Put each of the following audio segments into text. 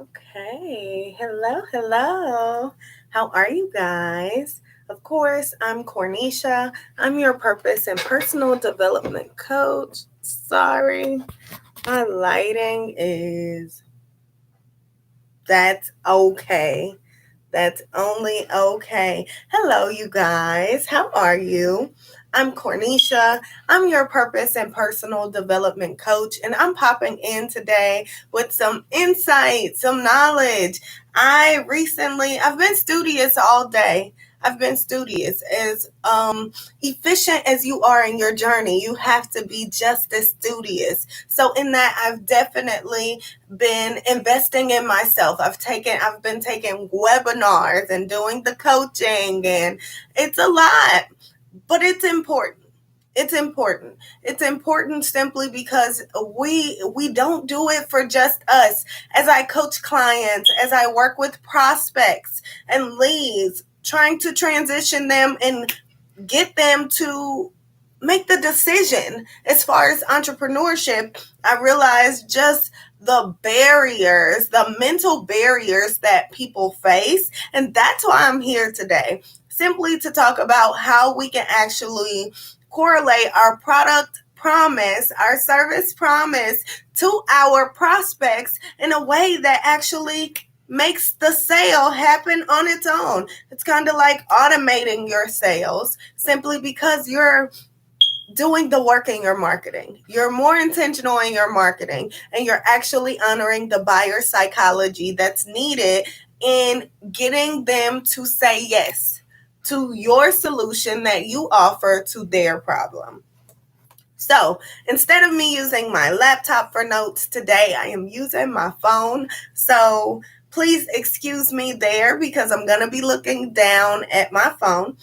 Okay. Hello, hello. How are you guys? Of course, I'm Cornisha. I'm your purpose and personal development coach. Sorry, my lighting is that's okay. That's only okay. Hello, you guys. How are you? I'm Cornisha. I'm your purpose and personal development coach, and I'm popping in today with some insight, some knowledge. I've been studious all day. I've been studious. As efficient as you are in your journey, you have to be just as studious. So, in that, I've definitely been investing in myself. I've been taking webinars and doing the coaching, and it's a lot, but it's important. It's important. It's important simply because we don't do it for just us. As I coach clients, as I work with prospects and leads, trying to transition them and get them to make the decision as far as entrepreneurship, I realized just the barriers, the mental barriers that people face. And that's why I'm here today, simply to talk about how we can actually correlate our product promise, our service promise to our prospects in a way that actually makes the sale happen on its own. It's kind of like automating your sales simply because you're doing the work in your marketing. You're more intentional in your marketing and you're actually honoring the buyer psychology that's needed in getting them to say yes to your solution that you offer to their problem. So instead of me using my laptop for notes today, I am using my phone. So please excuse me there because I'm going to be looking down at my phone.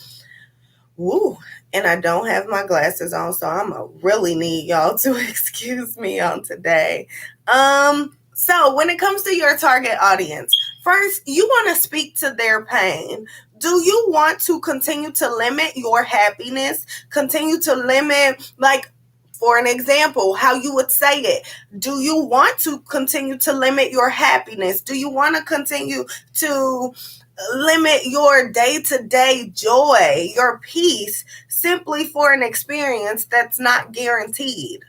Woo. And I don't have my glasses on, so I'm going to really need y'all to excuse me on today. So when it comes to your target audience, first, you want to speak to their pain. Do you want to continue to limit your happiness? Continue to limit, like, for an example, how you would say it. Do you want to continue to limit your happiness? Do you want to continue to limit your day-to-day joy, your peace, simply for an experience that's not guaranteed?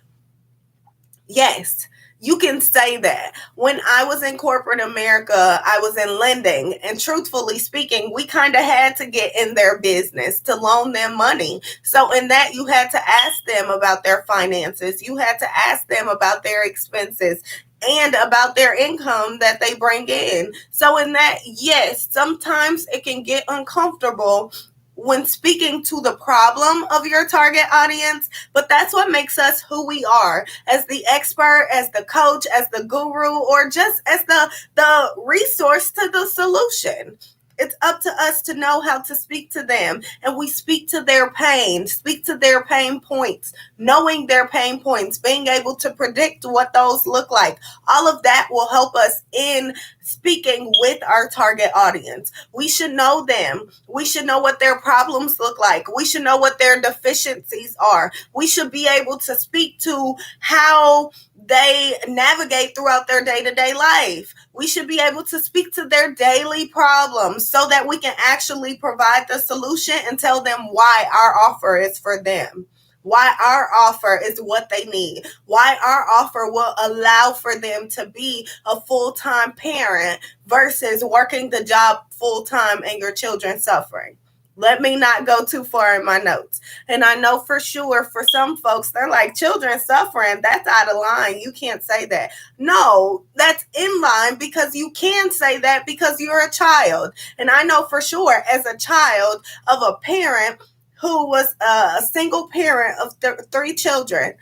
Yes, you can say that. When I was in corporate America, I was in lending, and truthfully speaking, we kind of had to get in their business to loan them money. So, in that, you had to ask them about their finances, you had to ask them about their expenses and about their income that they bring in. So, in that, yes, sometimes it can get uncomfortable when speaking to the problem of your target audience, but that's what makes us who we are as the expert, as the coach, as the guru, or just as the resource to the solution. It's up to us to know how to speak to them, and we speak to their pain, speak to their pain points, knowing their pain points, being able to predict what those look like. All of that will help us in speaking with our target audience. We should know them. We should know what their problems look like. We should know what their deficiencies are. We should be able to speak to how they navigate throughout their day-to-day life. We should be able to speak to their daily problems so that we can actually provide the solution and tell them why our offer is for them, why our offer is what they need, why our offer will allow for them to be a full-time parent versus working the job full-time and your children suffering. Let me not go too far in my notes. And I know for sure for some folks, they're like, children suffering, that's out of line. You can't say that. No, that's in line because you can say that because you're a child. And I know for sure as a child of a parent who was a single parent of three children,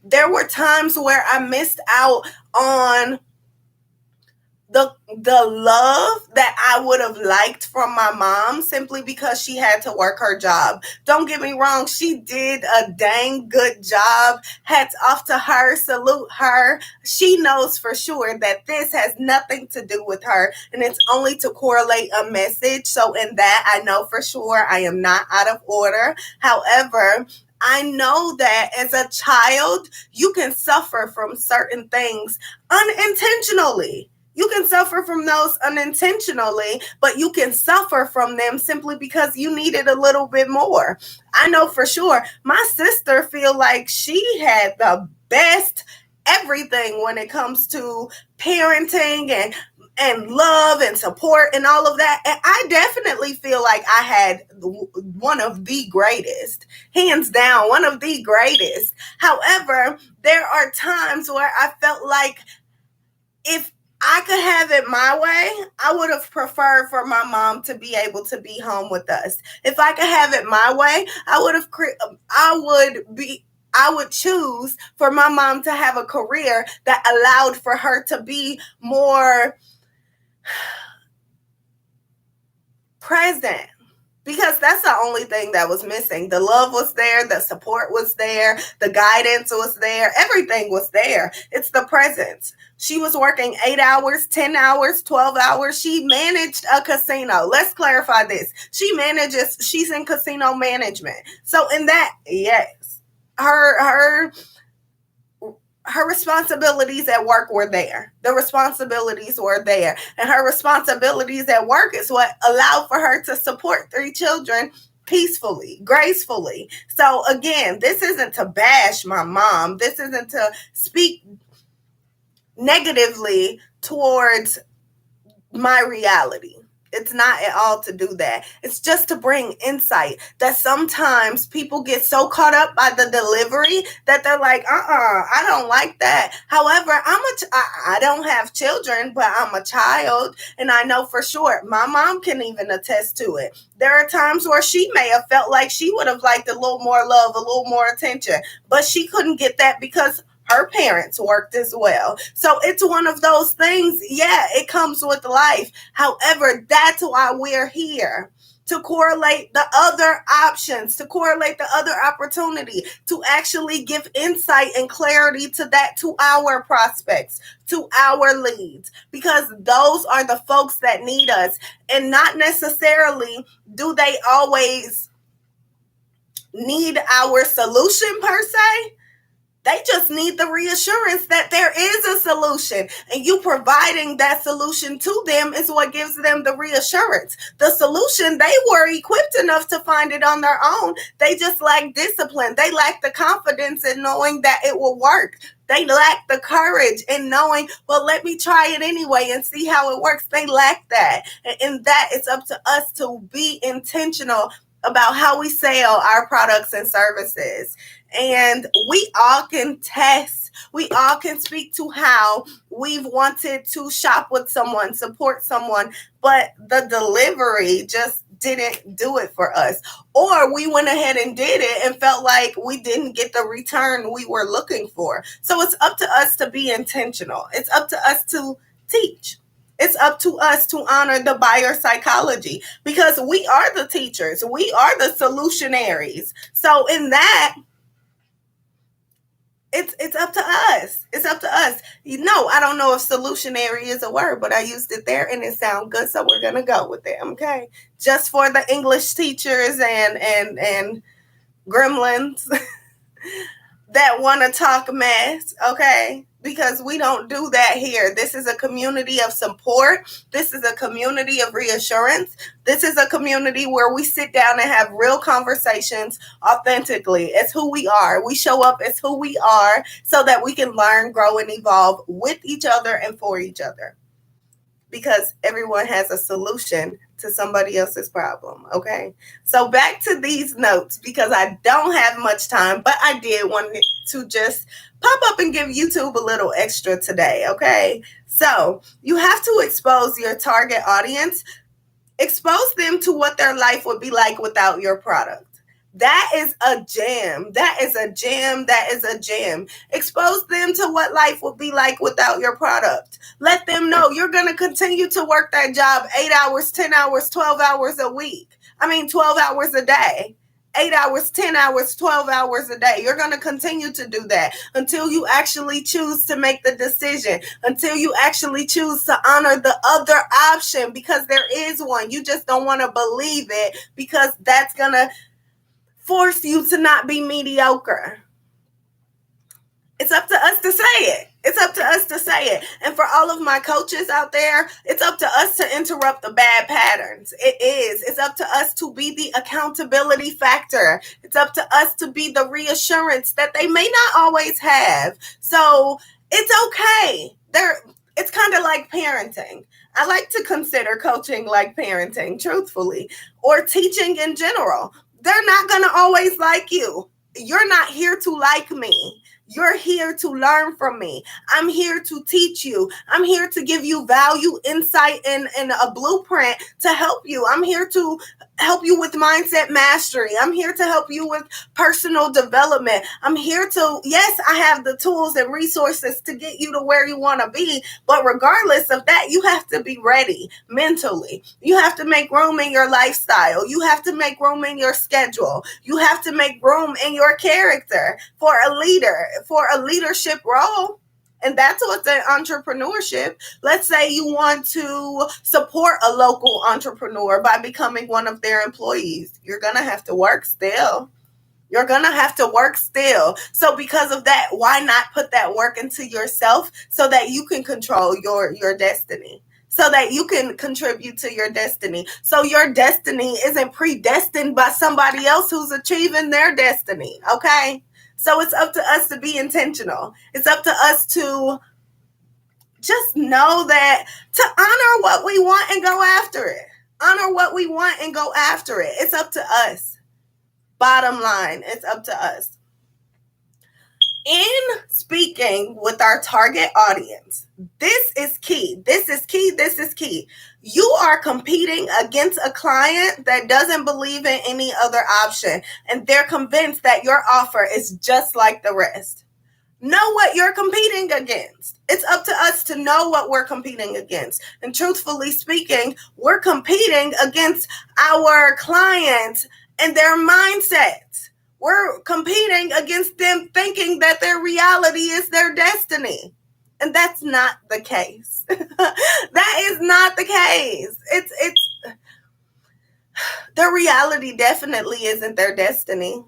there were times where I missed out on the love that I would have liked from my mom simply because she had to work her job. Don't get me wrong, she did a dang good job. Hats off to her, salute her. She knows for sure that this has nothing to do with her and it's only to correlate a message. So in that, I know for sure I am not out of order. However, I know that as a child, you can suffer from certain things unintentionally. You can suffer from those unintentionally, but you can suffer from them simply because you needed a little bit more. I know for sure my sister feel like she had the best everything when it comes to parenting and love and support and all of that. And I definitely feel like I had one of the greatest, hands down, one of the greatest. However, there are times where I felt like if I could have it my way, I would have preferred for my mom to be able to be home with us. If I could have it my way, I would choose for my mom to have a career that allowed for her to be more present, because that's the only thing that was missing. The love was there, the support was there, the guidance was there, everything was there. It's the presence. She was working 8 hours, 10 hours, 12 hours. She managed a casino. Let's clarify this. She's in casino management. So in that, yes, her responsibilities at work were there. The responsibilities were there. And her responsibilities at work is what allowed for her to support 3 children peacefully, gracefully. So again, this isn't to bash my mom. This isn't to speak negatively towards my reality. It's not at all to do that. It's just to bring insight that sometimes people get so caught up by the delivery that they're like, I don't like that. However, I don't have children, but I'm a child. And I know for sure my mom can even attest to it. There are times where she may have felt like she would have liked a little more love, a little more attention, but she couldn't get that because her parents worked as well. So it's one of those things. Yeah, it comes with life. However, that's why we're here, to correlate the other options, to correlate the other opportunity, to actually give insight and clarity to that, to our prospects, to our leads, because those are the folks that need us. And not necessarily do they always need our solution per se. They just need the reassurance that there is a solution, and you providing that solution to them is what gives them the reassurance. The solution, they were equipped enough to find it on their own. They just lack discipline. They lack the confidence in knowing that it will work. They lack the courage in knowing, well, let me try it anyway and see how it works. They lack that. And that it's up to us to be intentional about how we sell our products and services. And we all can test. We all can speak to how we've wanted to shop with someone, support someone, but the delivery just didn't do it for us. Or we went ahead and did it and felt like we didn't get the return we were looking for. So it's up to us to be intentional. It's up to us to teach. It's up to us to honor the buyer psychology, because we are the teachers. We are the solutionaries. So in that, it's up to us. It's up to us. I don't know if solutionary is a word, but I used it there and it sounds good, so we're gonna go with it. Okay, just for the English teachers and gremlins that want to talk mess. Okay, because we don't do that here. This is a community of support. This is a community of reassurance. This is a community where we sit down and have real conversations authentically as who we are. We show up as who we are so that we can learn, grow, and evolve with each other and for each other. Because everyone has a solution to somebody else's problem. Okay. So back to these notes, because I don't have much time, but I did want to just pop up and give YouTube a little extra today. Okay. So you have to expose your target audience, expose them to what their life would be like without your product. That is a gem. That is a gem. That is a gem. Expose them to what life would be like without your product. Let them know you're going to continue to work that job 8 hours, 10 hours, 12 hours a week. 12 hours a day. 8 hours, 10 hours, 12 hours a day. You're going to continue to do that until you actually choose to make the decision, until you actually choose to honor the other option, because there is one. You just don't want to believe it, because that's going to force you to not be mediocre. It's up to us to say it. It's up to us to say it. And for all of my coaches out there, it's up to us to interrupt the bad patterns. It is. It's up to us to be the accountability factor. It's up to us to be the reassurance that they may not always have. So it's okay. It's kind of like parenting. I like to consider coaching like parenting, truthfully, or teaching in general. They're not going to always like you. You're not here to like me. You're here to learn from me. I'm here to teach you. I'm here to give you value, insight, and a blueprint to help you. I'm here to help you with mindset mastery. I'm here to help you with personal development. I'm here to, yes, I have the tools and resources to get you to where you want to be. But regardless of that, you have to be ready mentally. You have to make room in your lifestyle. You have to make room in your schedule. You have to make room in your character for a leader, for a leadership role. And that's what's in entrepreneurship. Let's say you want to support a local entrepreneur by becoming one of their employees. You're going to have to work still. You're going to have to work still. So because of that, why not put that work into yourself so that you can control your destiny? So that you can contribute to your destiny. So your destiny isn't predestined by somebody else who's achieving their destiny. Okay? So it's up to us to be intentional. It's up to us to just know that, to honor what we want and go after it. Honor what we want and go after it. It's up to us. Bottom line, it's up to us. In speaking with our target audience, this is key. This is key. This is key. You are competing against a client that doesn't believe in any other option, and they're convinced that your offer is just like the rest. Know what you're competing against. It's up to us to know what we're competing against. And truthfully speaking, we're competing against our clients and their mindsets. We're competing against them thinking that their reality is their destiny. And that's not the case. That is not the case. It's their reality definitely isn't their destiny.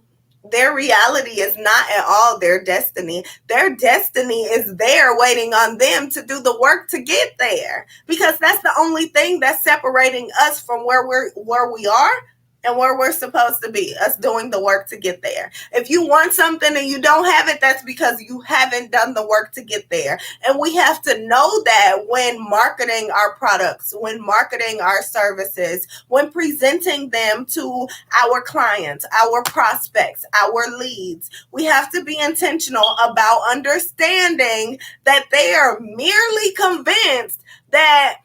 Their reality is not at all their destiny. Their destiny is there waiting on them to do the work to get there. Because that's the only thing that's separating us from where we are and where we're supposed to be, us doing the work to get there. If you want something and you don't have it, that's because you haven't done the work to get there. And we have to know that when marketing our products, when marketing our services, when presenting them to our clients, our prospects, our leads, we have to be intentional about understanding that they are merely convinced that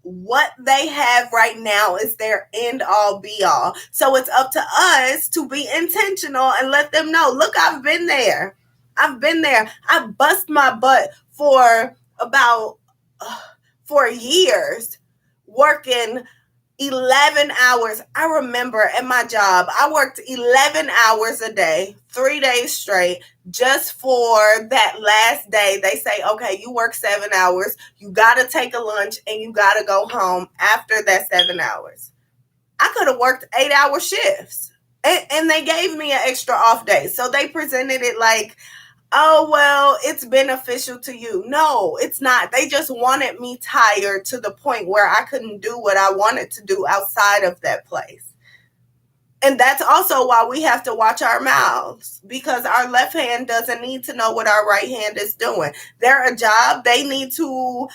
what they have right now is their end all be all. So it's up to us to be intentional and let them know, look, I've been there. I bust my butt for about 4 years working 11 hours. I remember at my job, I worked 11 hours a day, 3 days straight, just for that last day. They say, okay, you work 7 hours, you got to take a lunch, and you got to go home after that 7 hours. I could have worked 8-hour shifts, and they gave me an extra off day. So they presented it like, oh, well, it's beneficial to you. No, it's not. They just wanted me tired to the point where I couldn't do what I wanted to do outside of that place. And that's also why we have to watch our mouths, because our left hand doesn't need to know what our right hand is doing. They're a job. They need to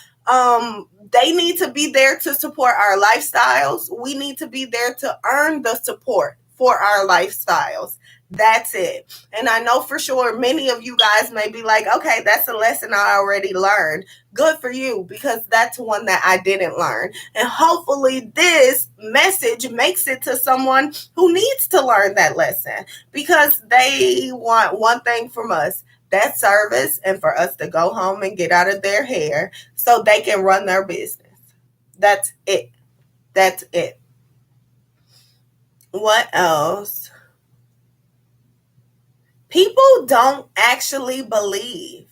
be there to support our lifestyles. We need to be there to earn the support for our lifestyles. That's it. And I know for sure many of you guys may be like, okay, that's a lesson I already learned. Good for you, because that's one that I didn't learn. And hopefully this message makes it to someone who needs to learn that lesson, because they want one thing from us, that service, and for us to go home and get out of their hair so they can run their business. That's it. That's it. What else? People don't actually believe.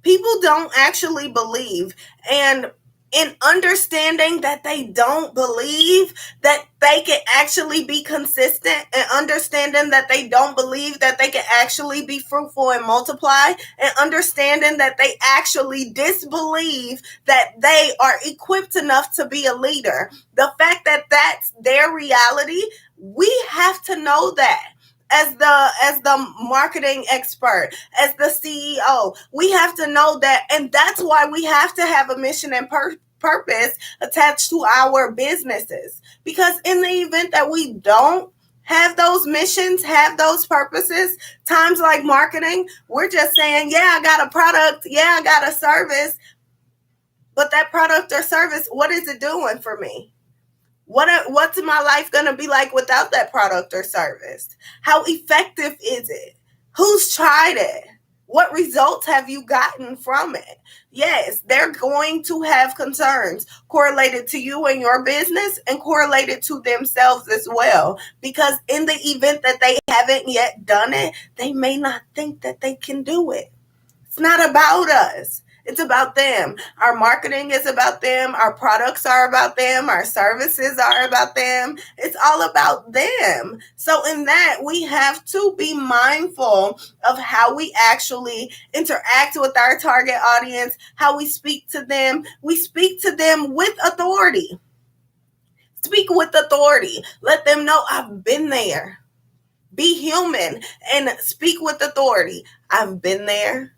People don't actually believe. And in understanding that they don't believe that they can actually be consistent, and understanding that they don't believe that they can actually be fruitful and multiply, and understanding that they actually disbelieve that they are equipped enough to be a leader. The fact that that's their reality, we have to know that as the marketing expert, as the CEO, we have to know that, and that's why we have to have a mission and purpose attached to our businesses. Because in the event that we don't have those missions, have those purposes, times like marketing, we're just saying, yeah, I got a product, yeah, I got a service, but that product or service, what is it doing for me? What's my life going to be like without that product or service? How effective is it? Who's tried it? What results have you gotten from it? Yes, they're going to have concerns correlated to you and your business, and correlated to themselves as well. Because in the event that they haven't yet done it, they may not think that they can do it. It's not about us. It's about them. Our marketing is about them. Our products are about them. Our services are about them. It's all about them. So in that, we have to be mindful of how we actually interact with our target audience, how we speak to them. We speak to them with authority. Speak with authority. Let them know I've been there. Be human and speak with authority. I've been there.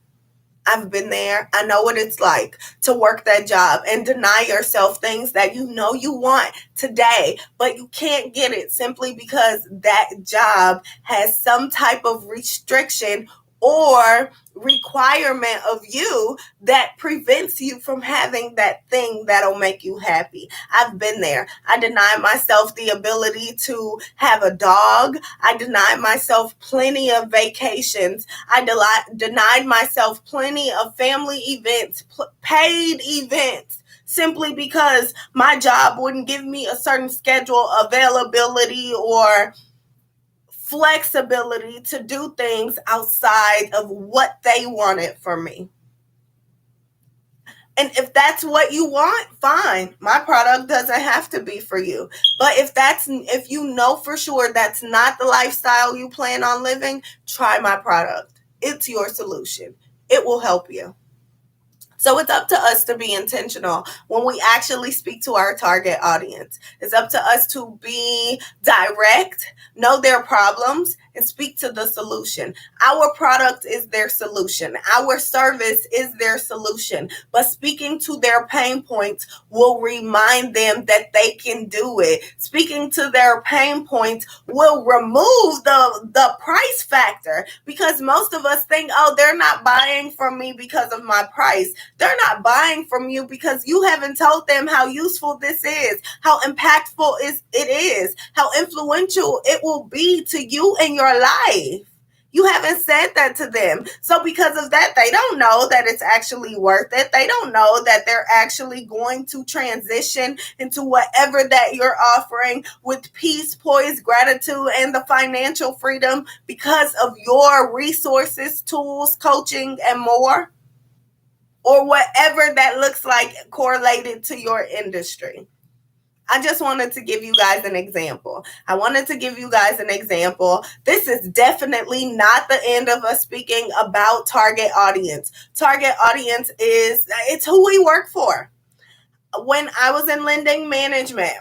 I've been there. I know what it's like to work that job and deny yourself things that you know you want today, but you can't get it simply because that job has some type of restriction or requirement of you that prevents you from having that thing that'll make you happy. I've been there. I denied myself the ability to have a dog. I denied myself plenty of vacations. I denied myself plenty of family events, paid events, simply because my job wouldn't give me a certain schedule, availability, or flexibility to do things outside of what they wanted from me. And if that's what you want, fine. My product doesn't have to be for you. But if you know for sure that's not the lifestyle you plan on living, try my product. It's your solution. It will help you. So it's up to us to be intentional when we actually speak to our target audience. It's up to us to be direct, know their problems, and speak to the solution. Our product is their solution. Our service is their solution. But speaking to their pain points will remind them that they can do it. Speaking to their pain points will remove the price factor, because most of us think, oh, they're not buying from me because of my price. They're not buying from you because you haven't told them how useful this is, how impactful it is, how influential it will be to you and your life. You haven't said that to them. So because of that, they don't know that it's actually worth it. They don't know that they're actually going to transition into whatever that you're offering with peace, poise, gratitude, and the financial freedom because of your resources, tools, coaching, and more. Or whatever that looks like correlated to your industry. I just wanted to give you guys an example. This is definitely not the end of us speaking about target audience. Target audience it's who we work for. When I was in lending management,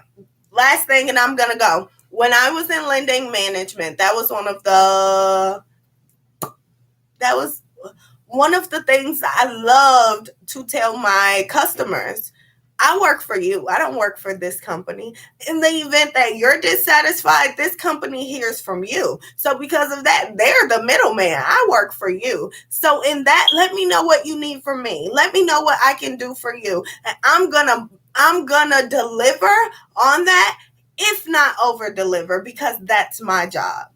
last thing, and I'm going to go. When I was in lending management, that was one of the things I loved to tell my customers. I work for you. I don't work for this company. In the event that you're dissatisfied, this company hears from you. So because of that, they're the middleman. I work for you. So in that, let me know what you need from me. Let me know what I can do for you. And I'm gonna deliver on that, if not over deliver, because that's my job.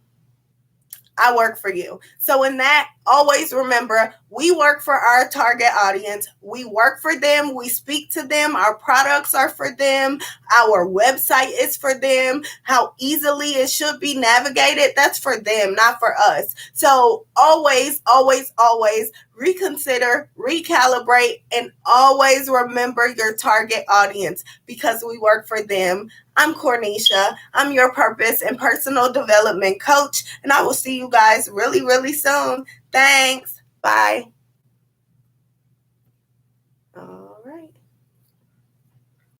I work for you. So in that, always remember, we work for our target audience. We work for them. We speak to them. Our products are for them. Our website is for them. How easily it should be navigated, that's for them, not for us. So always, always, always reconsider, recalibrate, and always remember your target audience because we work for them. I'm Cornisha. I'm your purpose and personal development coach, and I will see you guys really, really soon. Thanks. Bye.